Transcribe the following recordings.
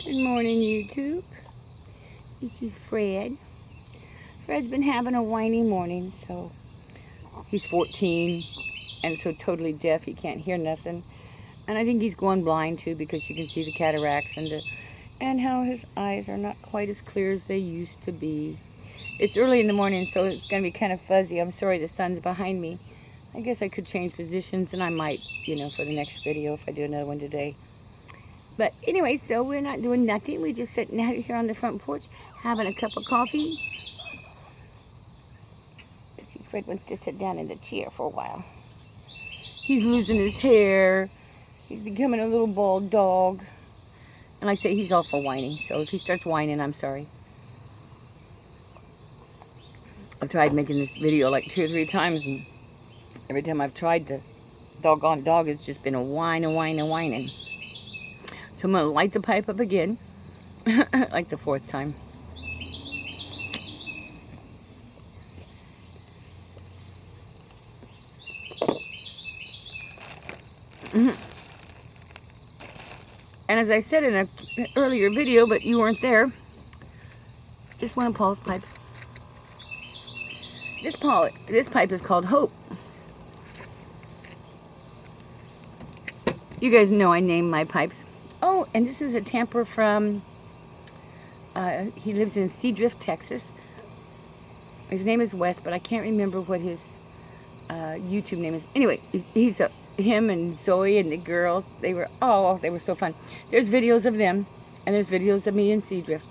Good morning, YouTube. This is Fred. Fred's been having a whiny morning, so he's 14 and so totally deaf he can't hear nothing. And I think he's going blind too because you can see the cataracts and how his eyes are not quite as clear as they used to be. It's early in the morning, so it's going to be kind of fuzzy. I'm sorry the sun's behind me. I guess I could change positions, and I might, for the next video if I do another one today. But anyway, so we're not doing nothing. We're just sitting out here on the front porch having a cup of coffee. Let's see, Fred wants to sit down in the chair for a while. He's losing his hair. He's becoming a little bald dog. And like I say, he's awful whining. So if he starts whining, I'm sorry. I've tried making this video like 2 or 3 times, and every time I've tried, the doggone dog has just been a whining. So I'm going to light the pipe up again, like the 4th time. And as I said in an earlier video, but you weren't there, this one of Paul's pipes. This pipe is called Hope. You guys know I name my pipes. Oh, and this is a tamper from, he lives in Seadrift, Texas. His name is Wes, but I can't remember what his YouTube name is. Anyway, him and Zoe and the girls, they were so fun. There's videos of them, and there's videos of me in Seadrift.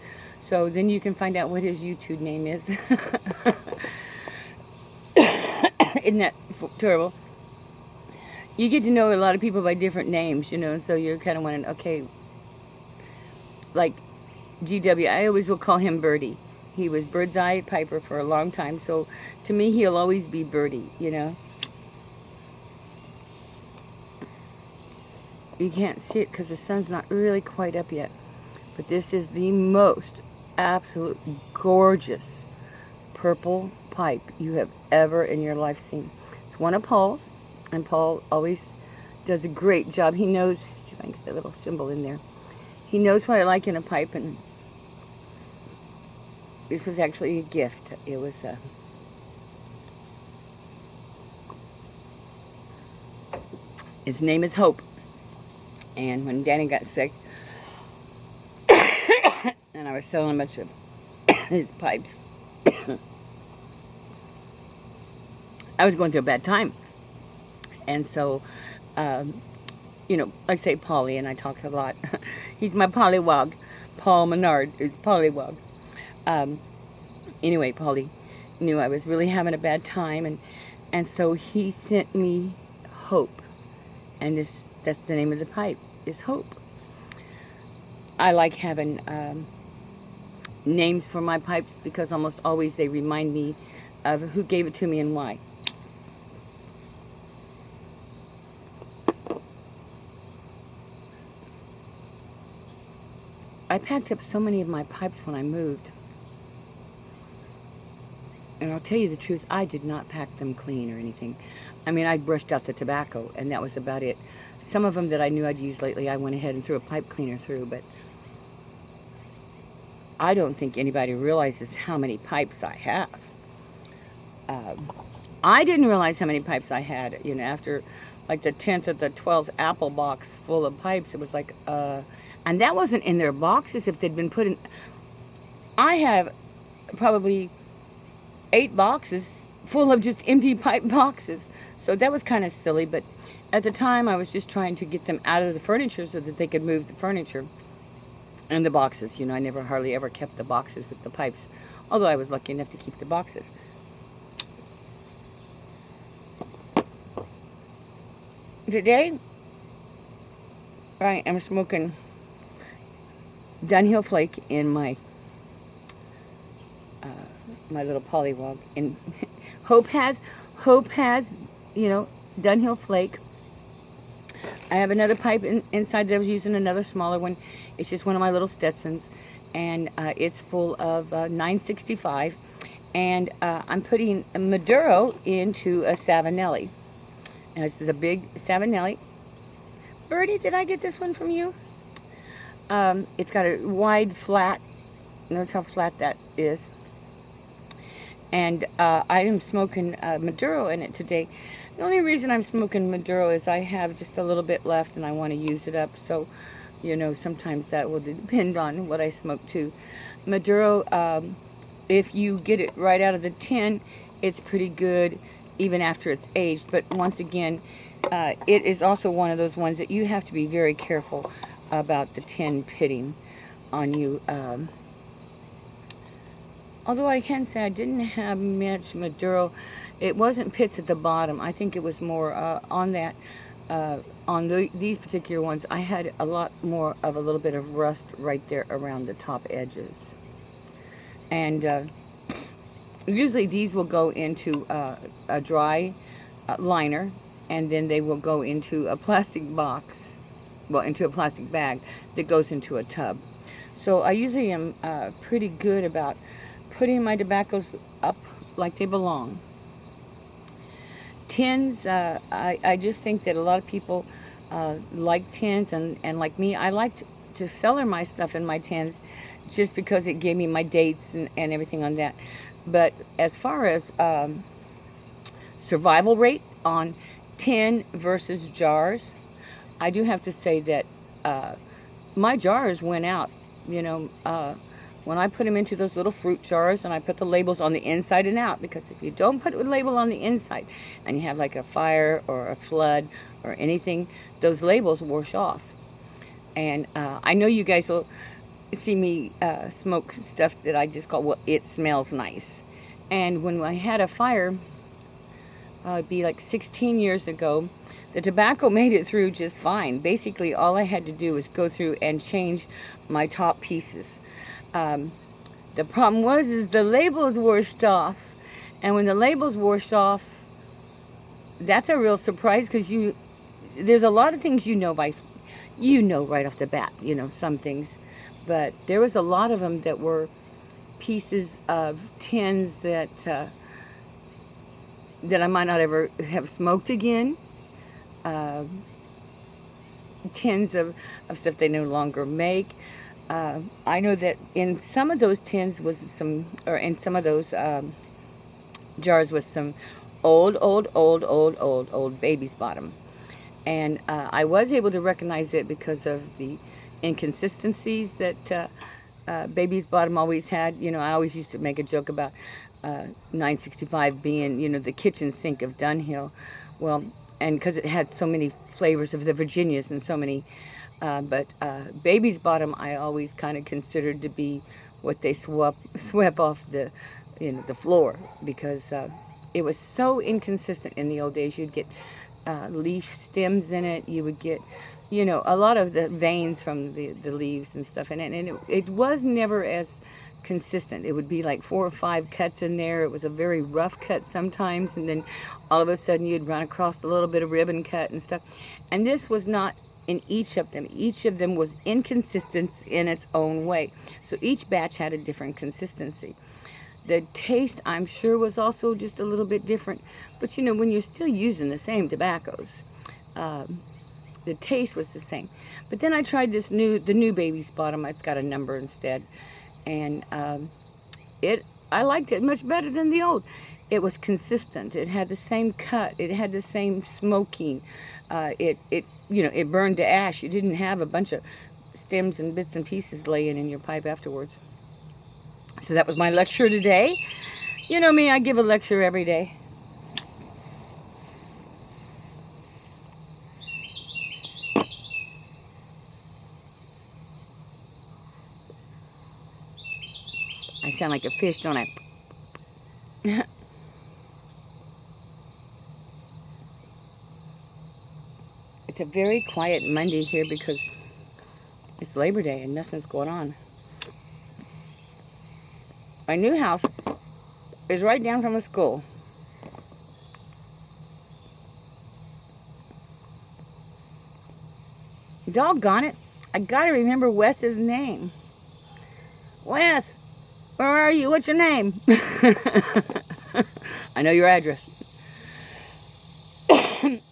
So then you can find out what his YouTube name is. Isn't that terrible? You get to know a lot of people by different names, and so you're kind of wondering, okay, like GW, I always will call him Birdie. He was Bird's Eye Piper for a long time, so to me, he'll always be Birdie, You can't see it because the sun's not really quite up yet, but this is the most absolute gorgeous purple pipe you have ever in your life seen. It's one of Paul's. And Paul always does a great job. He knows, see if I can get that little symbol in there. He knows what I like in a pipe, and this was actually a gift. It was his name is Hope. And when Danny got sick, and I was selling a bunch of his pipes, I was going through a bad time. And so, like I say, Polly, and I talk a lot. He's my pollywog. Paul Menard is pollywog. Anyway, Polly knew I was really having a bad time, and so he sent me Hope. And that's the name of the pipe, is Hope. I like having names for my pipes because almost always they remind me of who gave it to me and why. I packed up so many of my pipes when I moved. And I'll tell you the truth, I did not pack them clean or anything. I mean, I brushed out the tobacco, and that was about it. Some of them that I knew I'd used lately, I went ahead and threw a pipe cleaner through, but I don't think anybody realizes how many pipes I have. I didn't realize how many pipes I had, after like the 10th or the 12th Apple box full of pipes. It was like, and that wasn't in their boxes if they'd been put in. I have probably 8 boxes full of just empty pipe boxes. So that was kind of silly, but at the time I was just trying to get them out of the furniture so that they could move the furniture and the boxes. I never hardly ever kept the boxes with the pipes, although I was lucky enough to keep the boxes. Today, I am smoking Dunhill Flake in my my little pollywog. And Hope has Dunhill Flake. I have another pipe inside that I was using, another smaller one. It's just one of my little Stetsons, and it's full of 965. And I'm putting a Maduro into a Savinelli. And this is a big Savinelli. Birdie, did I get this one from you? It's got a wide flat. Notice how flat that is. And I am smoking Maduro in it today. The only reason I'm smoking Maduro is I have just a little bit left and I want to use it up. So, you know, sometimes that will depend on what I smoke too. Maduro, if you get it right out of the tin, it's pretty good even after it's aged. But once again, it is also one of those ones that you have to be very careful about the tin pitting on you. Although I can say I didn't have much Maduro. It wasn't pits at the bottom. I think it was more on that, these particular ones, I had a lot more of a little bit of rust right there around the top edges. And usually these will go into a dry liner, and then they will go into a plastic box, well, into a plastic bag that goes into a tub. So I usually am pretty good about putting my tobaccos up like they belong. Tins, I just think that a lot of people like tins, and like me, I like to cellar my stuff in my tins just because it gave me my dates and everything on that. But as far as survival rate on tin versus jars, I do have to say that my jars went out, you know, when I put them into those little fruit jars, and I put the labels on the inside and out, because if you don't put a label on the inside and you have like a fire or a flood or anything, those labels wash off. And I know you guys will see me smoke stuff that I just call, well, it smells nice. And when I had a fire, it'd be like 16 years ago, the tobacco made it through just fine. Basically, all I had to do was go through and change my top pieces. The problem is the labels washed off, and when the labels washed off, that's a real surprise, because there's a lot of things you know right off the bat, you know, some things, but there was a lot of them that were pieces of tins that I might not ever have smoked again. Tins of stuff they no longer make. I know that in some of those tins was in some of those jars was some old baby's bottom. And I was able to recognize it because of the inconsistencies that baby's bottom always had. You know, I always used to make a joke about 965 being, you know, the kitchen sink of Dunhill. Well, and because it had so many flavors of the Virginias and so many, but baby's bottom I always kind of considered to be what they swept off the, you know, the floor, because it was so inconsistent in the old days. You'd get leaf stems in it. You would get, you know, a lot of the veins from the leaves and stuff in it, and it was never as consistent. It would be like 4 or 5 cuts in there. It was a very rough cut sometimes, and then all of a sudden you'd run across a little bit of ribbon cut and stuff. And this was not in each of them. Each of them was inconsistent in its own way. So each batch had a different consistency. The taste, I'm sure, was also just a little bit different. But you know, when you're still using the same tobaccos, the taste was the same. But then I tried the new baby's bottom. It's got a number instead, and I liked it much better than the old. It was consistent. It had the same cut. It had the same smoking. You know, it burned to ash. You didn't have a bunch of stems and bits and pieces laying in your pipe afterwards. So that was my lecture today. You know me, I give a lecture every day. I sound like a fish, don't I? It's a very quiet Monday here because it's Labor Day and nothing's going on. My new house is right down from a school. Doggone it. I gotta remember Wes's name. Wes, where are you? What's your name? I know your address.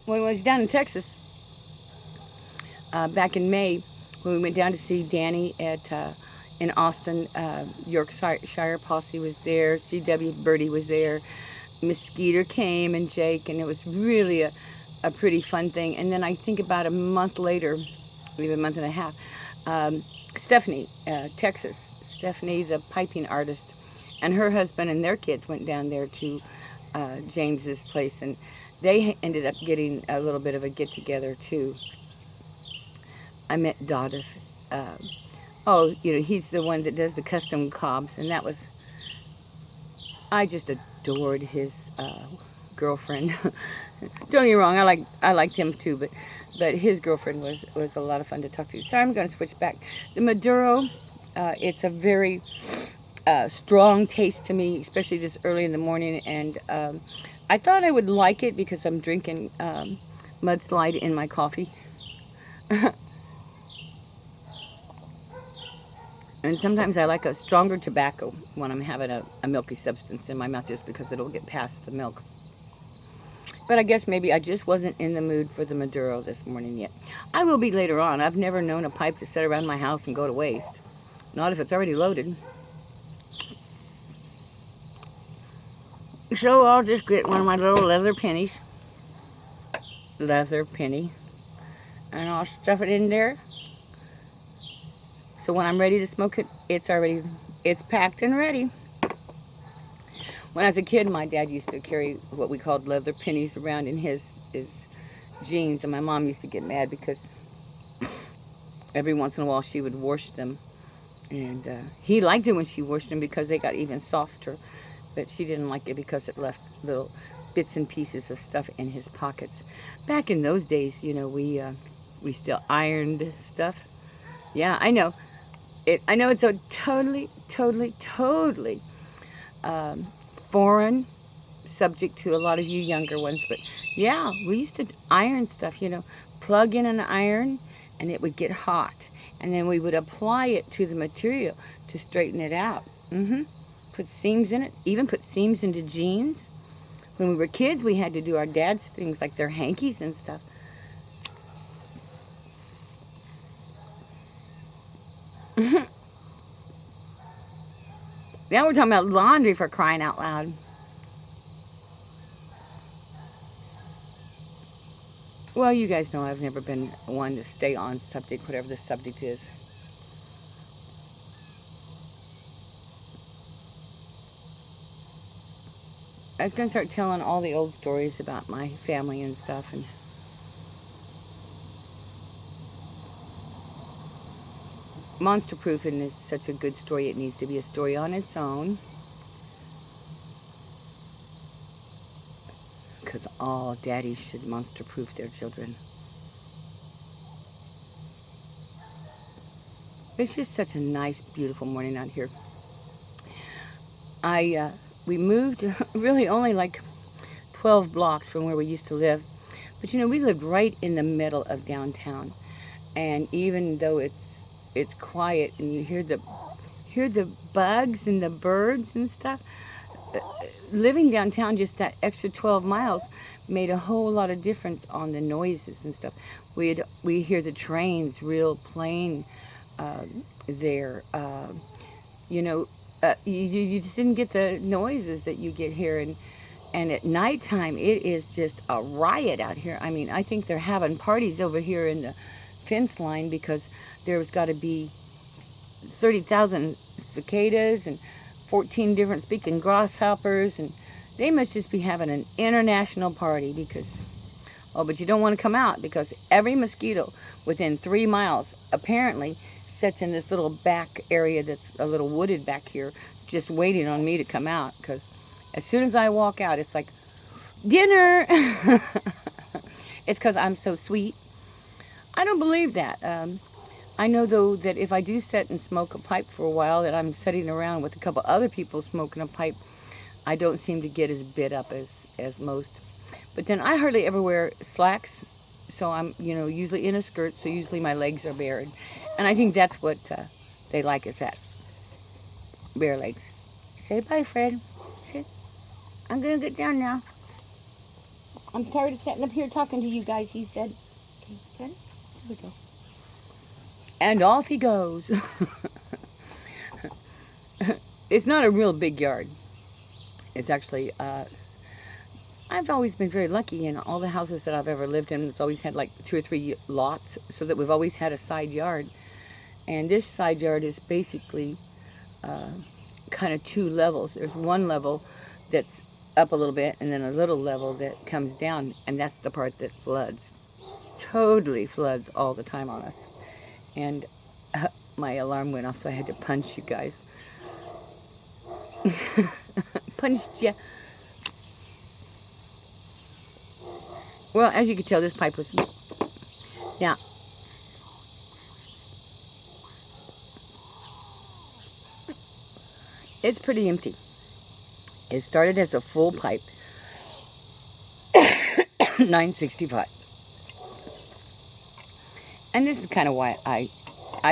When I was down in Texas, back in May, when we went down to see Danny at in Austin, Yorkshire Posse was there, C.W. Birdie was there, Miss Skeeter came and Jake, and it was really a pretty fun thing. And then I think about a month later, maybe a month and a half, Stephanie, Texas, Stephanie, the piping artist, and her husband and their kids went down there to James's place, and they ended up getting a little bit of a get-together too. I met Doddeth. He's the one that does the custom cobs, and that was, I just adored his girlfriend. Don't get me wrong, I liked him too, but his girlfriend was a lot of fun to talk to. So I'm going to switch back. The Maduro, it's a very strong taste to me, especially this early in the morning, and I thought I would like it because I'm drinking Mudslide in my coffee. And sometimes I like a stronger tobacco when I'm having a milky substance in my mouth, just because it'll get past the milk. But I guess maybe I just wasn't in the mood for the Maduro this morning yet. I will be later on. I've never known a pipe to sit around my house and go to waste. Not if it's already loaded. So I'll just get one of my little leather pennies. Leather penny. And I'll stuff it in there. So when I'm ready to smoke it, it's packed and ready. When I was a kid, my dad used to carry what we called leather pennies around in his jeans, and my mom used to get mad because every once in a while she would wash them. And he liked it when she washed them because they got even softer, but she didn't like it because it left little bits and pieces of stuff in his pockets. Back in those days, we still ironed stuff. Yeah, I know. I know it's a totally foreign subject to a lot of you younger ones, but yeah, we used to iron stuff, plug in an iron and it would get hot, and then we would apply it to the material to straighten it out. Put seams in it, even put seams into jeans. When we were kids, we had to do our dad's things like their hankies and stuff. Now we're talking about laundry, for crying out loud. Well, you guys know I've never been one to stay on subject, whatever the subject is. I was going to start telling all the old stories about my family and stuff, and monster proofing is such a good story. It needs to be a story on its own, because all daddies should monster proof their children. It's just such a nice, beautiful morning out here. We moved really only like 12 blocks from where we used to live, but we lived right in the middle of downtown, and even though it's quiet and you hear the bugs and the birds and stuff, living downtown just that extra 12 miles made a whole lot of difference on the noises and stuff. We hear the trains real plain there. You just didn't get the noises that you get here, and at nighttime it is just a riot out here. I mean, I think they're having parties over here in the fence line because there's got to be 30,000 cicadas and 14 different speaking grasshoppers, and they must just be having an international party but you don't want to come out because every mosquito within 3 miles apparently sits in this little back area that's a little wooded back here, just waiting on me to come out, because as soon as I walk out, it's like, dinner! It's because I'm so sweet. I don't believe that. I know, though, that if I do sit and smoke a pipe for a while, that I'm sitting around with a couple other people smoking a pipe, I don't seem to get as bit up as most. But then I hardly ever wear slacks, so I'm, usually in a skirt, so usually my legs are bared. And I think that's what they like, is that bare legs. Say bye, Fred. I'm going to get down now. I'm tired of sitting up here talking to you guys, he said. Okay, Fred, here we go. And off he goes. It's not a real big yard. It's actually, I've always been very lucky in all the houses that I've ever lived in. It's always had like 2 or 3 lots, so that we've always had a side yard. And this side yard is basically kind of 2 levels. There's one level that's up a little bit, and then a little level that comes down, and that's the part that floods. Totally floods all the time on us. And my alarm went off, so I had to punch you guys. Punched ya. Well, as you can tell, this pipe was... Now, it's pretty empty. It started as a full pipe, 965. And this is kind of why I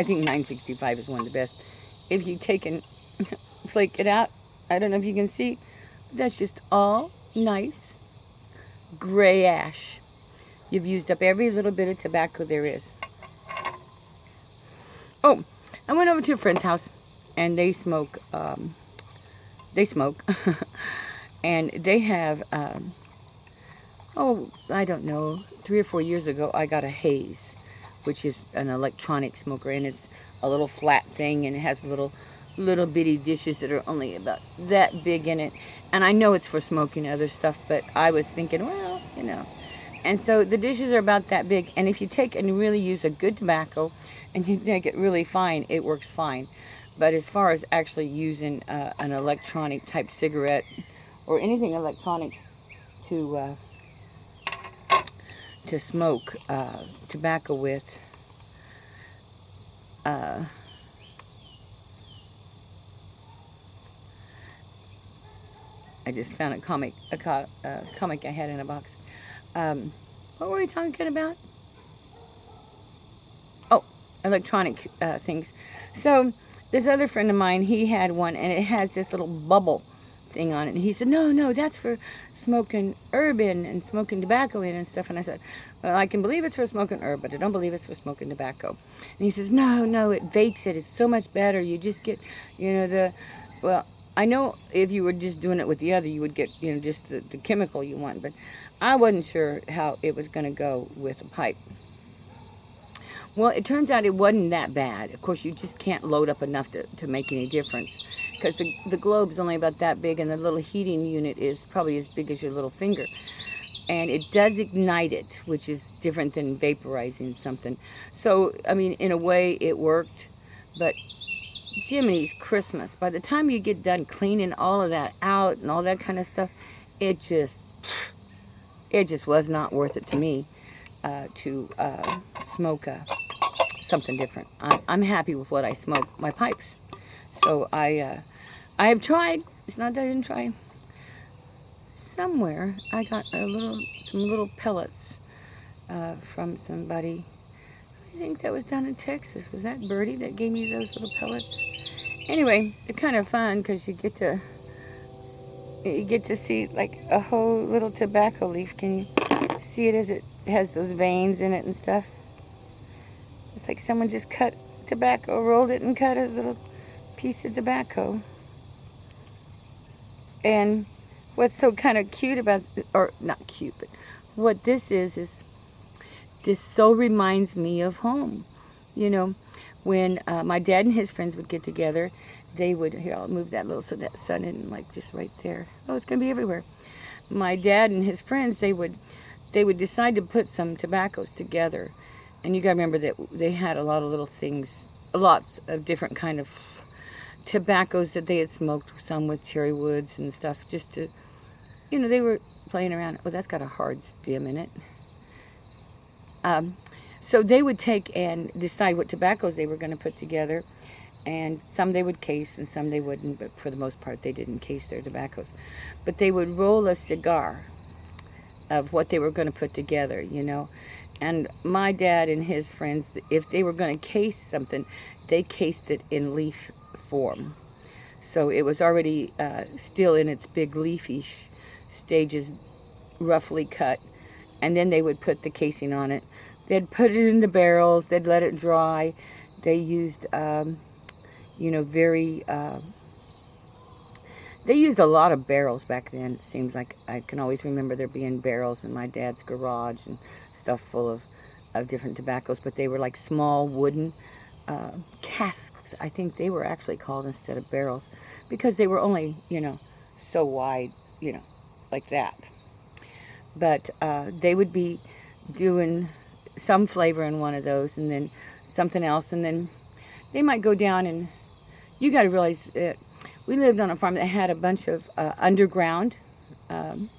think 965 is one of the best. If you take and flake it out, I don't know if you can see, but that's just all nice gray ash. You've used up every little bit of tobacco there is. Oh, I went over to a friend's house, and they smoke, and they have, oh, I don't know, 3 or 4 years ago, I got a Haze, which is an electronic smoker, and it's a little flat thing, and it has little bitty dishes that are only about that big in it. And I know it's for smoking other stuff, but I was thinking, well, you know. And so the dishes are about that big, and if you take and really use a good tobacco and you make it really fine, it works fine. But as far as actually using an electronic type cigarette or anything electronic to smoke tobacco with, I just found a comic I had in a box. What were we talking about? Oh, electronic things. So this other friend of mine, he had one, and it has this little bubble thing on it. And he said, no, that's for smoking herb in and smoking tobacco in and stuff. And I said, well, I can believe it's for smoking herb, but I don't believe it's for smoking tobacco. And he says, no, it vapes it. It's so much better. You just get, well, I know if you were just doing it with the other, you would get, just the chemical you want. But I wasn't sure how it was going to go with a pipe. Well, it turns out it wasn't that bad. Of course, you just can't load up enough to make any difference, because the globe's only about that big, and the little heating unit is probably as big as your little finger. And it does ignite it, which is different than vaporizing something. So, I mean, in a way, it worked, but Jiminy's Christmas, by the time you get done cleaning all of that out and all that kind of stuff, it just was not worth it to me to smoke something different. I'm happy with what I smoke, my pipes. So I have tried. It's not that I didn't try. Somewhere I got some little pellets from somebody. I think that was down in Texas. Was that Birdie that gave me those little pellets? Anyway, they're kind of fun because you get to see like a whole little tobacco leaf. Can you see it as it has those veins in it and stuff? It's like someone just cut tobacco, rolled it, and cut a little piece of tobacco. And what's so kind of cute about, or not cute, but what this is this so reminds me of home. When my dad and his friends would get together, they would, here, I'll move that little so that sun isn't like just right there. Oh, it's going to be everywhere. My dad and his friends, they would decide to put some tobaccos together. And you got to remember that they had a lot of little things, lots of different kind of tobaccos that they had smoked, some with cherry woods and stuff, just to, they were playing around. Oh, that's got a hard stem in it. So they would take and decide what tobaccos they were going to put together, and some they would case and some they wouldn't, but for the most part they didn't case their tobaccos. But they would roll a cigar of what they were going to put together, And my dad and his friends, if they were going to case something, they cased it in leaf form. So it was already still in its big leafy stages, roughly cut. And then they would put the casing on it. They'd put it in the barrels. They'd let it dry. They used, you know, they used a lot of barrels back then. It seems like I can always remember there being barrels in my dad's garage and stuff full of different tobaccos, but they were like small wooden casks, I think they were actually called, instead of barrels, because they were only, you know, so wide, you know, like that. But they would be doing some flavor in one of those and then something else, and then they might go down, and you got to realize that we lived on a farm that had a bunch of underground. Um,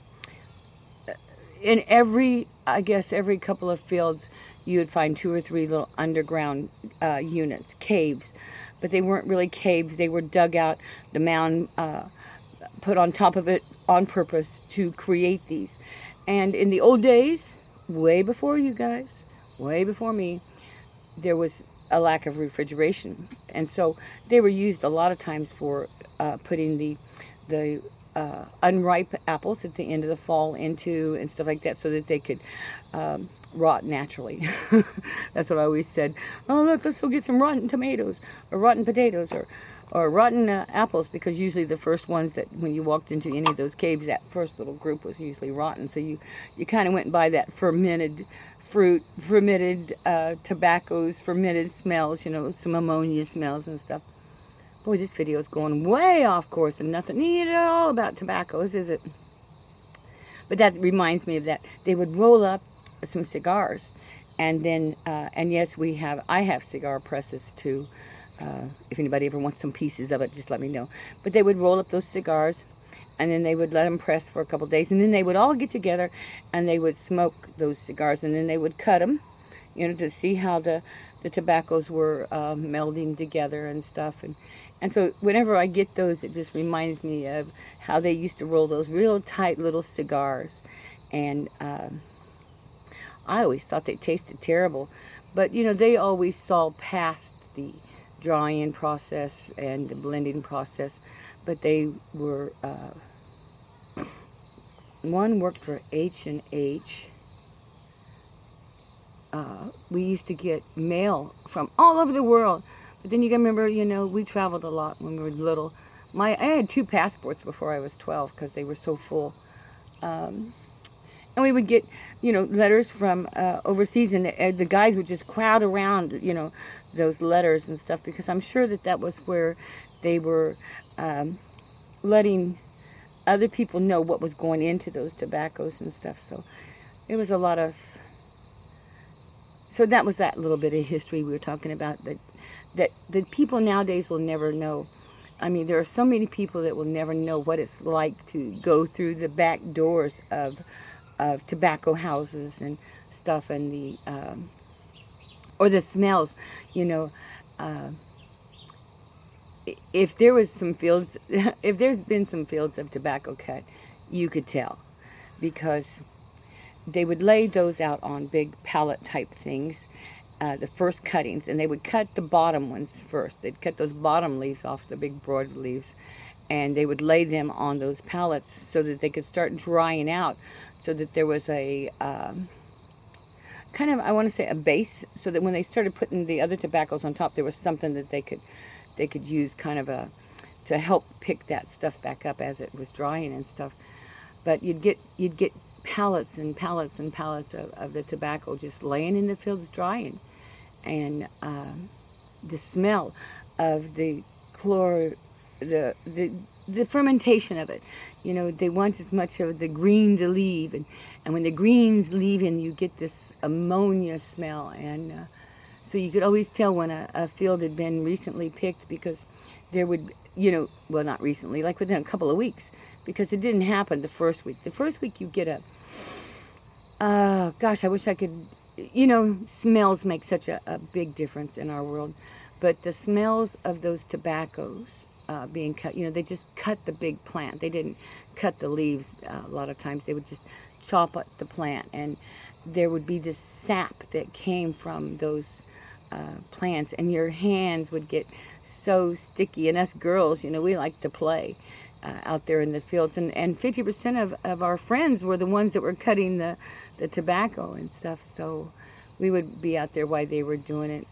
in every, I guess, every couple of fields, you would find 2 or 3 little underground units, caves. But they weren't really caves. They were dug out, the mound put on top of it on purpose to create these. And in the old days, way before you guys, way before me, there was a lack of refrigeration. And so they were used a lot of times for putting the unripe apples at the end of the fall into and stuff like that, so that they could rot naturally. That's what I always said. Oh, look, let's go get some rotten tomatoes or rotten potatoes or rotten apples, because usually the first ones that, when you walked into any of those caves, that first little group was usually rotten. So you kind of went by that fermented fruit, fermented tobaccos, fermented smells, you know, some ammonia smells and stuff. Boy, this video is going way off course and nothing neat at all about tobaccos, is it? But that reminds me of that. They would roll up some cigars, and then, and yes, I have cigar presses too. If anybody ever wants some pieces of it, just let me know. But they would roll up those cigars, and then they would let them press for a couple days, and then they would all get together, and they would smoke those cigars, and then they would cut them, you know, to see how the tobaccos were melding together and stuff. And so whenever I get those, it just reminds me of how they used to roll those real tight little cigars. And I always thought they tasted terrible. But, you know, they always saw past the drying process and the blending process. But they were, one worked for H&H. We used to get mail from all over the world. But then you gotta remember, you know, we traveled a lot when we were little. I had 2 passports before I was 12 because they were so full. And we would get, you know, letters from overseas, and the guys would just crowd around, you know, those letters and stuff, because I'm sure that was where they were letting other people know what was going into those tobaccos and stuff. So it was a lot of, so that was that little bit of history we were talking about, that the people nowadays will never know. I mean, there are so many people that will never know what it's like to go through the back doors of tobacco houses and stuff, and the or the smells. You know, if there was some fields, if there's been some fields of tobacco cut, you could tell, because they would lay those out on big pallet type things. The first cuttings, and they would cut the bottom ones first. They'd cut those bottom leaves off the big broad leaves, and they would lay them on those pallets so that they could start drying out, so that there was a kind of, I want to say, a base, so that when they started putting the other tobaccos on top, there was something that they could use, kind of to help pick that stuff back up as it was drying and stuff. But you'd get pallets and pallets and pallets of the tobacco just laying in the fields drying. And the smell of the fermentation of it. You know, they want as much of the green to leave, and when the greens leave in, you get this ammonia smell. And so you could always tell when a field had been recently picked, because there would, you know, well, not recently, like within a couple of weeks, because it didn't happen the first week. The first week you get gosh, I wish I could, you know, smells make such a big difference in our world. But the smells of those tobaccos being cut, you know, they just cut the big plant. They didn't cut the leaves a lot of times. They would just chop up the plant, and there would be this sap that came from those plants, and your hands would get so sticky. And us girls, you know, we like to play out there in the fields, and 50% of our friends were the ones that were cutting the tobacco and stuff. So we would be out there while they were doing it.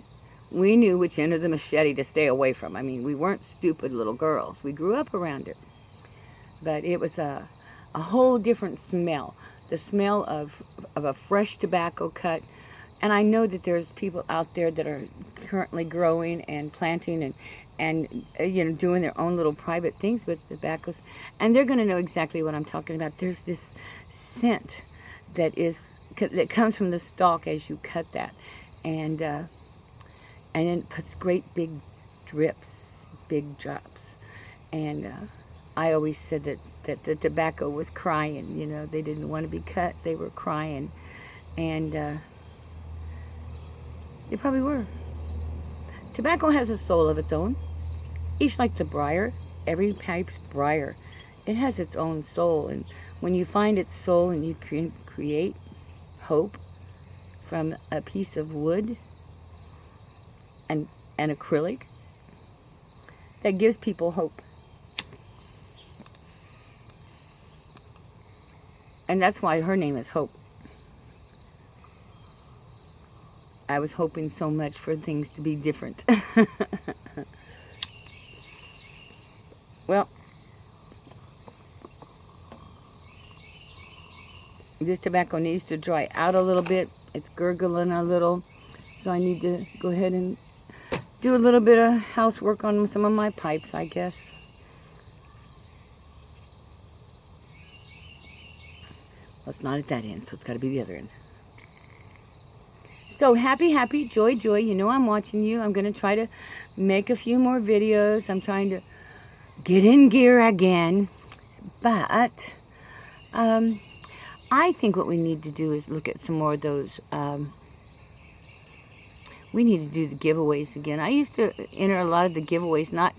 we knew which end of the machete to stay away from. I mean, we weren't stupid little girls. We grew up around it. But it was a whole different smell. The smell of a fresh tobacco cut. And I know that there's people out there that are currently growing and planting and you know, doing their own little private things with tobaccos. And they're going to know exactly what I'm talking about. There's this scent that comes from the stalk as you cut that. And then it puts great big drips, big drops. And I always said that the tobacco was crying. You know, they didn't want to be cut. They were crying. And they probably were. Tobacco has a soul of its own. Each like the briar, every pipe's briar. It has its own soul. And when you find its soul and you create hope from a piece of wood and acrylic, that gives people hope. And that's why her name is Hope. I was hoping so much for things to be different. Well, this tobacco needs to dry out a little bit. It's gurgling a little. So I need to go ahead and do a little bit of housework on some of my pipes, I guess. Well, it's not at that end, so it's got to be the other end. So happy, joy. You know I'm watching you. I'm going to try to make a few more videos. I'm trying to get in gear again. But I think what we need to do is look at some more of those. We need to do the giveaways again. I used to enter a lot of the giveaways, not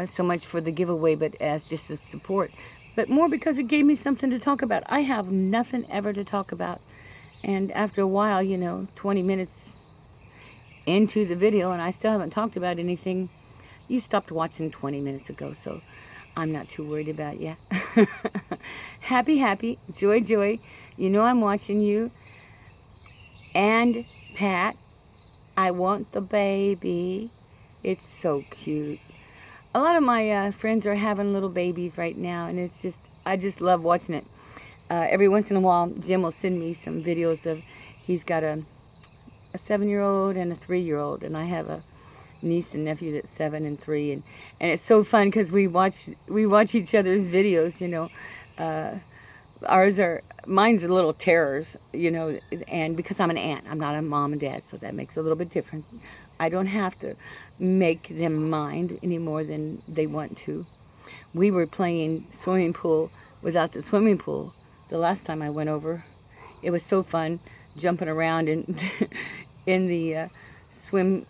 so much for the giveaway, but as just a support. But more because it gave me something to talk about. I have nothing ever to talk about. And after a while, you know, 20 minutes into the video, and I still haven't talked about anything. You stopped watching 20 minutes ago, so I'm not too worried about you. Happy, joy. You know I'm watching you. And Pat, I want the baby. It's so cute. A lot of my friends are having little babies right now, and it's just, I just love watching it. Every once in a while, Jim will send me some videos of, he's got a 7-year-old and a 3-year-old, and I have a niece and nephew that's 7 and 3, and it's so fun because we watch each other's videos, you know. Mine's a little terrors, you know, and because I'm an aunt, I'm not a mom and dad, so that makes it a little bit different. I don't have to make them mind any more than they want to. We were playing swimming pool without the swimming pool the last time I went over. It was so fun jumping around in the swim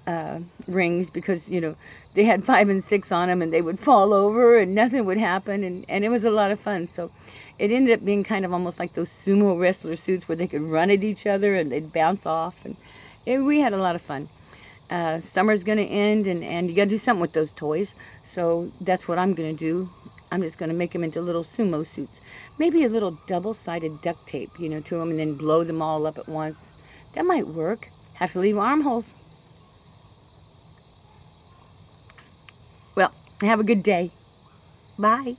rings because, you know, they had 5 and 6 on them and they would fall over and nothing would happen, and it was a lot of fun. So it ended up being kind of almost like those sumo wrestler suits where they could run at each other and they'd bounce off, and we had a lot of fun. Summer's going to end, and you got to do something with those toys. So that's what I'm going to do. I'm just going to make them into little sumo suits. Maybe a little double-sided duct tape, you know, to them, and then blow them all up at once. That might work. Have to leave armholes. Well, have a good day. Bye.